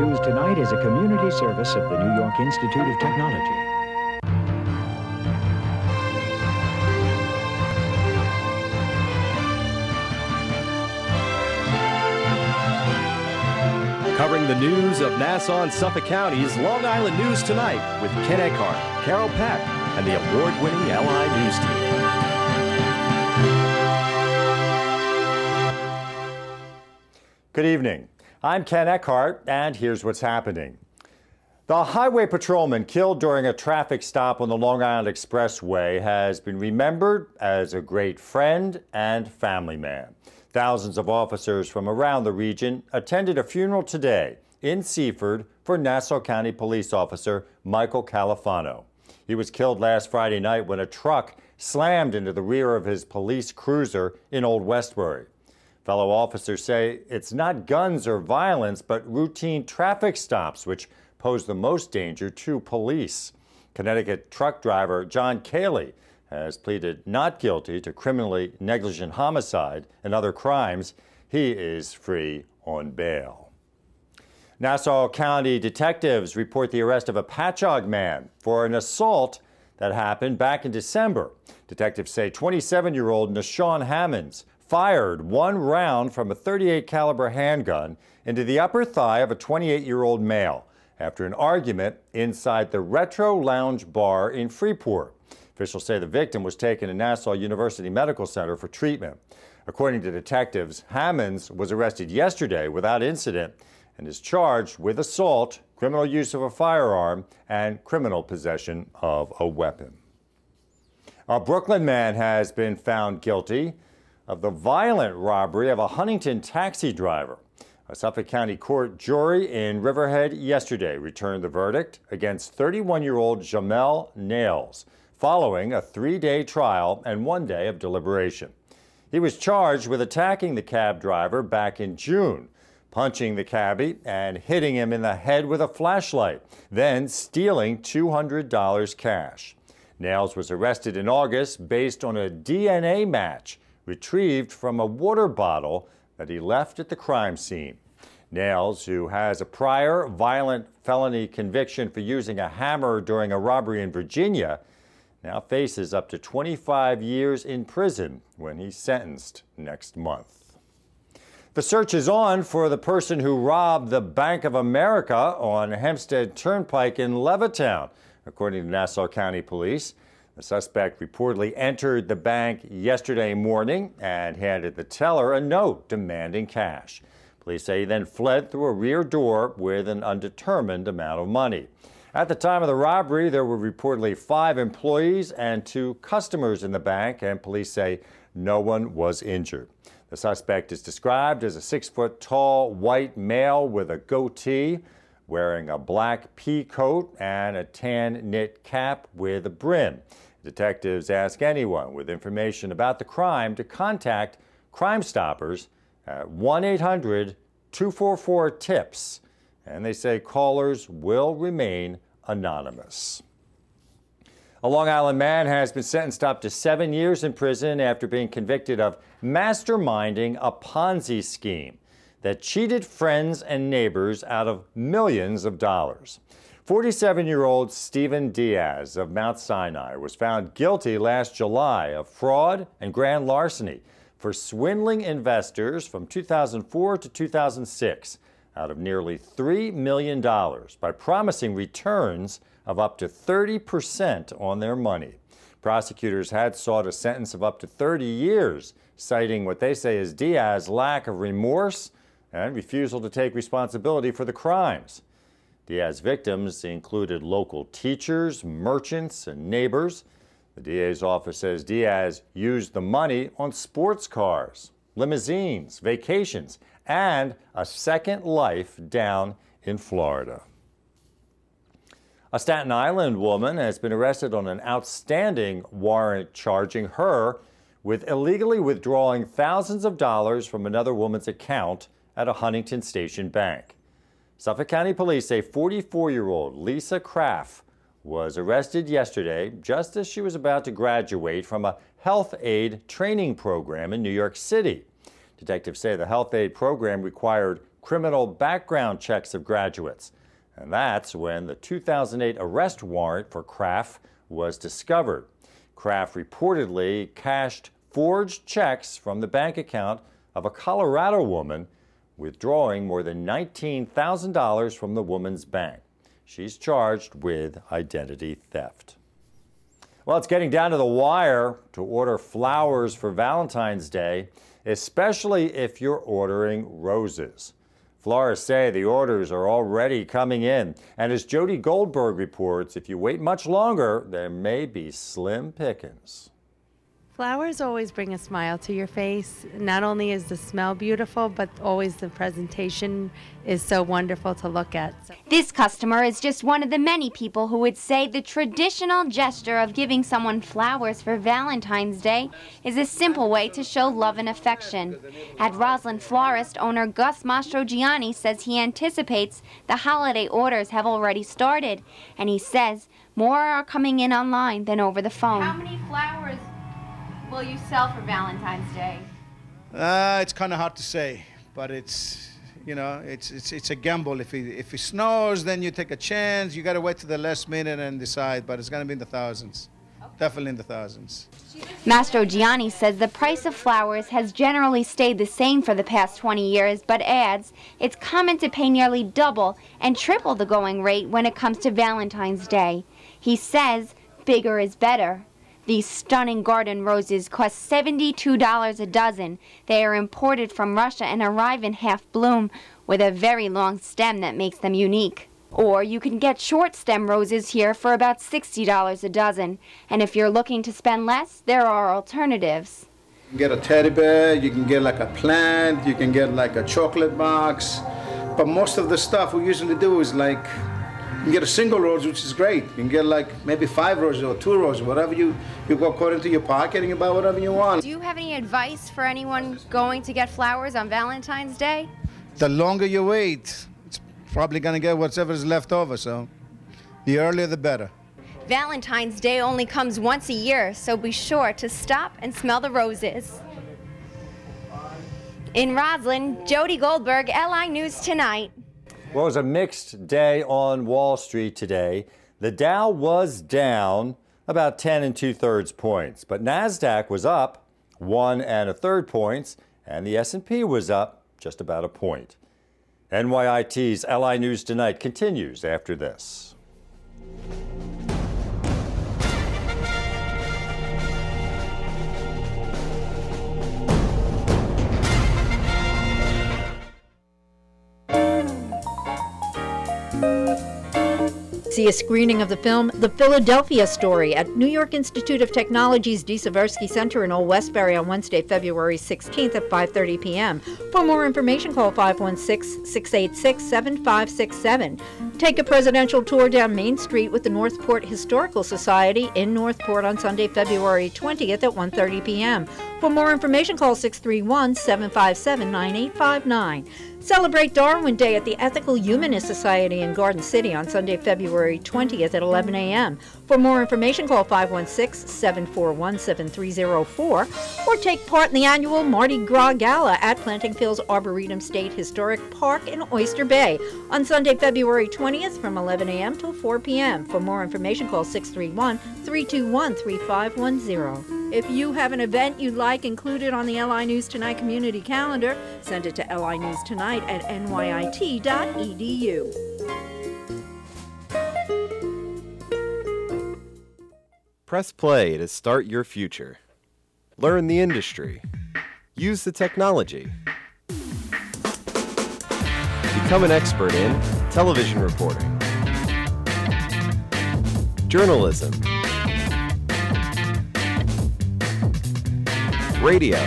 News Tonight is a community service of the New York Institute of Technology. Covering the news of Nassau and Suffolk Counties, Long Island News Tonight with Ken Eckhart, Carol Peck, and the award-winning LI News team. Good evening. I'm Ken Eckhart, and here's what's happening. The highway patrolman killed during a traffic stop on the Long Island Expressway has been remembered as a great friend and family man. Thousands of officers from around the region attended a funeral today in Seaford for Nassau County Police Officer Michael Califano. He was killed last Friday night when a truck slammed into the rear of his police cruiser in Old Westbury. Fellow officers say it's not guns or violence, but routine traffic stops which pose the most danger to police. Connecticut truck driver John Cayley has pleaded not guilty to criminally negligent homicide and other crimes. He is free on bail. Nassau County detectives report the arrest of a Patchogue man for an assault that happened back in December. Detectives say 27-year-old Nashawn Hammonds fired one round from a .38 caliber handgun into the upper thigh of a 28-year-old male after an argument inside the Retro Lounge bar in Freeport. Officials say the victim was taken to Nassau University Medical Center for treatment. According to detectives, Hammonds was arrested yesterday without incident and is charged with assault, criminal use of a firearm, and criminal possession of a weapon. A Brooklyn man has been found guilty of the violent robbery of a Huntington taxi driver. A Suffolk County court jury in Riverhead yesterday returned the verdict against 31-year-old Jamel Nails following a 3-day trial and 1 day of deliberation. He was charged with attacking the cab driver back in June, punching the cabbie and hitting him in the head with a flashlight, then stealing $200 cash. Nails was arrested in August based on a DNA match retrieved from a water bottle that he left at the crime scene. Nails, who has a prior violent felony conviction for using a hammer during a robbery in Virginia, now faces up to 25 years in prison when he's sentenced next month. The search is on for the person who robbed the Bank of America on Hempstead Turnpike in Levittown, according to Nassau County Police. The suspect reportedly entered the bank yesterday morning and handed the teller a note demanding cash. Police say he then fled through a rear door with an undetermined amount of money. At the time of the robbery, there were reportedly 5 employees and 2 customers in the bank, and police say no one was injured. The suspect is described as a 6-foot-tall white male with a goatee, wearing a black pea coat and a tan knit cap with a brim. Detectives ask anyone with information about the crime to contact Crime Stoppers at 1-800-244-TIPS, and they say callers will remain anonymous. A Long Island man has been sentenced up to 7 years in prison after being convicted of masterminding a Ponzi scheme that cheated friends and neighbors out of millions of dollars. 47-year-old Stephen Diaz of Mount Sinai was found guilty last July of fraud and grand larceny for swindling investors from 2004 to 2006 out of nearly $3 million by promising returns of up to 30% on their money. Prosecutors had sought a sentence of up to 30 years, citing what they say is Diaz's lack of remorse and refusal to take responsibility for the crimes. Diaz's victims included local teachers, merchants, and neighbors. The DA's office says Diaz used the money on sports cars, limousines, vacations, and a second life down in Florida. A Staten Island woman has been arrested on an outstanding warrant charging her with illegally withdrawing thousands of dollars from another woman's account at a Huntington Station bank. Suffolk County Police say 44-year-old Lisa Kraft was arrested yesterday just as she was about to graduate from a health aid training program in New York City. Detectives say the health aid program required criminal background checks of graduates. And that's when the 2008 arrest warrant for Kraft was discovered. Kraft reportedly cashed forged checks from the bank account of a Colorado woman, withdrawing more than $19,000 from the woman's bank. She's charged with identity theft. Well, it's getting down to the wire to order flowers for Valentine's Day, especially if you're ordering roses. Florists say the orders are already coming in. And as Jody Goldberg reports, if you wait much longer, there may be slim pickings. Flowers always bring a smile to your face. Not only is the smell beautiful, but always the presentation is so wonderful to look at. This customer is just one of the many people who would say the traditional gesture of giving someone flowers for Valentine's Day is a simple way to show love and affection. At Roslyn Florist, owner Gus Mastrogianni says he anticipates the holiday orders have already started, and he says more are coming in online than over the phone. How many flowers will you sell for Valentine's Day? It's kind of hard to say, but it's a gamble. If it snows, then you take a chance. You got to wait to the last minute and decide, but it's going to be in the thousands. Okay. Definitely in the thousands. Mastrogianni says the price of flowers has generally stayed the same for the past 20 years, but adds it's common to pay nearly double and triple the going rate when it comes to Valentine's Day. He says bigger is better. These stunning garden roses cost $72 a dozen. They are imported from Russia and arrive in half bloom with a very long stem that makes them unique. Or you can get short stem roses here for about $60 a dozen. And if you're looking to spend less, there are alternatives. You can get a teddy bear, you can get like a plant, you can get like a chocolate box. But most of the stuff we usually do is like, you can get a single rose, which is great. You can get like maybe 5 roses or 2 roses, whatever you go according to your pocket and you buy whatever you want. Do you have any advice for anyone going to get flowers on Valentine's Day? The longer you wait, it's probably going to get whatever is left over, so the earlier the better. Valentine's Day only comes once a year, so be sure to stop and smell the roses. In Roslyn, Jody Goldberg, LI News Tonight. Well, it was a mixed day on Wall Street today. The Dow was down about 10 2/3 points, but NASDAQ was up 1 1/3 points, and the S&P was up just about a point. NYIT's LI News Tonight continues after this. See a screening of the film The Philadelphia Story at New York Institute of Technology's D. Seversky Center in Old Westbury on Wednesday, February 16th at 5:30 p.m. For more information, call 516-686-7567. Take a presidential tour down Main Street with the Northport Historical Society in Northport on Sunday, February 20th at 1:30 p.m. For more information, call 631-757-9859. Celebrate Darwin Day at the Ethical Humanist Society in Garden City on Sunday, February 20th at 11 a.m. For more information, call 516-741-7304 or take part in the annual Mardi Gras Gala at Planting Fields Arboretum State Historic Park in Oyster Bay on Sunday, February 20th from 11 a.m. till 4 p.m. For more information, call 631-321-3510. If you have an event you'd like included on the LI News Tonight community calendar, send it to linewstonight@nyit.edu. Press play to start your future. Learn the industry. Use the technology. Become an expert in television reporting, journalism, radio,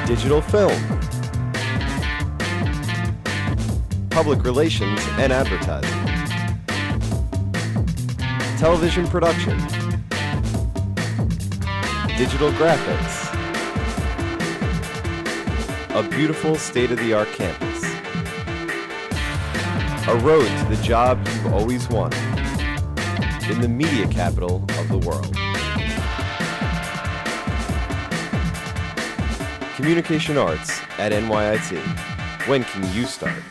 digital film, public relations and advertising, television production, digital graphics, a beautiful state-of-the-art campus, a road to the job you've always wanted, in the media capital of the world. Communication Arts at NYIT. When can you start?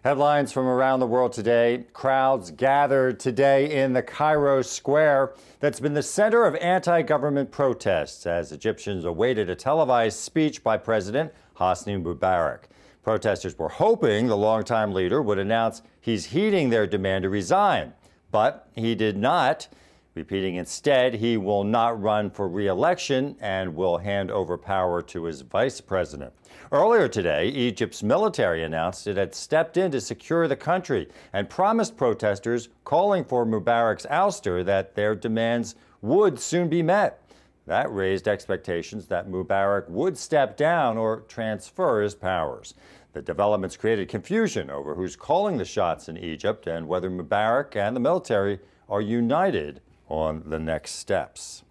Headlines from around the world today. Crowds gathered today in the Cairo square that's been the center of anti-government protests as Egyptians awaited a televised speech by President Hosni Mubarak. Protesters were hoping the longtime leader would announce he's heeding their demand to resign, but he did not, repeating instead he will not run for re-election and will hand over power to his vice president. Earlier today, Egypt's military announced it had stepped in to secure the country and promised protesters calling for Mubarak's ouster that their demands would soon be met. That raised expectations that Mubarak would step down or transfer his powers. The developments created confusion over who's calling the shots in Egypt and whether Mubarak and the military are united on the next steps.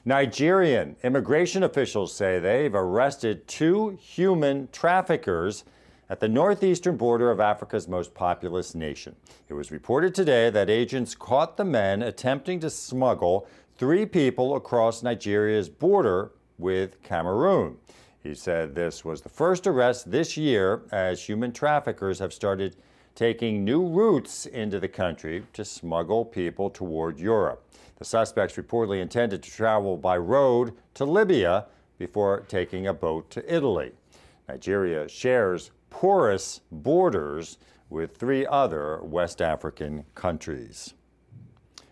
Nigerian immigration officials say they've arrested 2 human traffickers at the northeastern border of Africa's most populous nation. It was reported today that agents caught the men attempting to smuggle 3 people across Nigeria's border with Cameroon. He said this was the first arrest this year as human traffickers have started taking new routes into the country to smuggle people toward Europe. The suspects reportedly intended to travel by road to Libya before taking a boat to Italy. Nigeria shares porous borders with 3 other West African countries.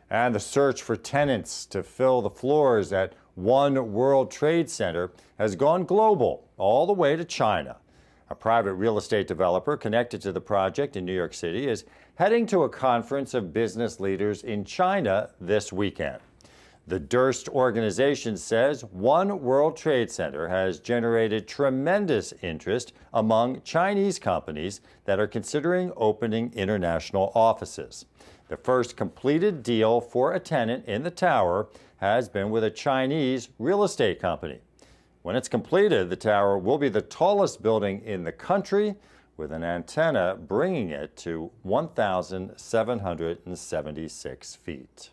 And the search for tenants to fill the floors at One World Trade Center has gone global, all the way to China. A private real estate developer connected to the project in New York City is heading to a conference of business leaders in China this weekend. The Durst organization says One World Trade Center has generated tremendous interest among Chinese companies that are considering opening international offices. The first completed deal for a tenant in the tower has been with a Chinese real estate company. When it's completed, the tower will be the tallest building in the country, with an antenna bringing it to 1,776 feet.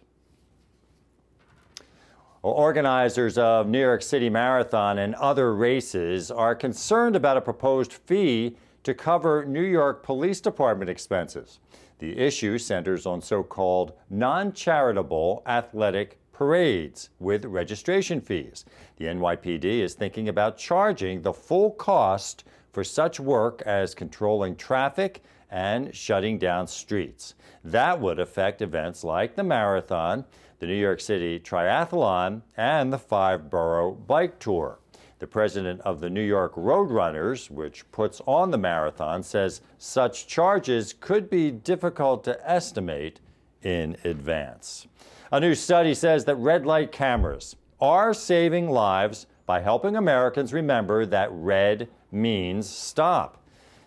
Well, organizers of New York City Marathon and other races are concerned about a proposed fee to cover New York Police Department expenses. The issue centers on so-called non-charitable athletic parades with registration fees. The NYPD is thinking about charging the full cost for such work as controlling traffic and shutting down streets. That would affect events like the marathon, the New York City Triathlon, and the 5-borough bike tour. The president of the New York Roadrunners, which puts on the marathon, says such charges could be difficult to estimate in advance. A new study says that red light cameras are saving lives by helping Americans remember that red means stop.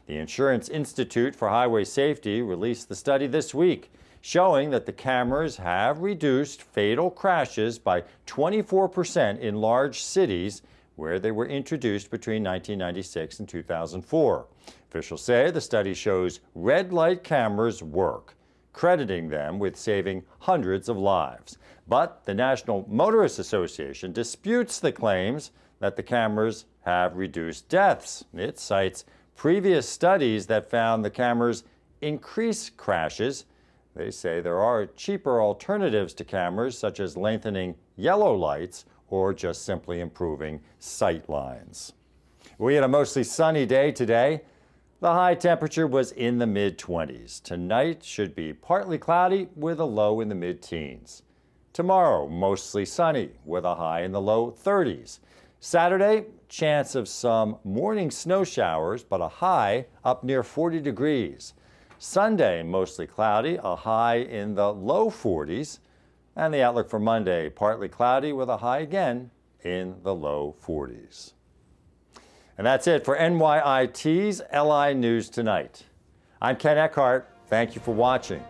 The Insurance Institute for Highway Safety released the study this week, showing that the cameras have reduced fatal crashes by 24% in large cities where they were introduced between 1996 and 2004. Officials say the study shows red light cameras work, crediting them with saving hundreds of lives. But the National Motorist Association disputes the claims that the cameras have reduced deaths. It cites previous studies that found the cameras increase crashes. They say there are cheaper alternatives to cameras, such as lengthening yellow lights or just simply improving sight lines. We had a mostly sunny day today. The high temperature was in the mid-20s. Tonight should be partly cloudy with a low in the mid-teens. Tomorrow, mostly sunny with a high in the low 30s. Saturday, chance of some morning snow showers, but a high up near 40 degrees. Sunday, mostly cloudy, a high in the low 40s. And the outlook for Monday, partly cloudy with a high again in the low 40s. And that's it for NYIT's LI News Tonight. I'm Ken Eckhart. Thank you for watching.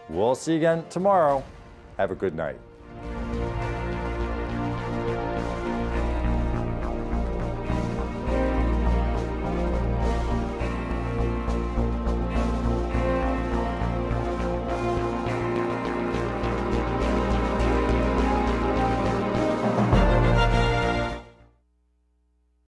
We'll see you again tomorrow. Have a good night.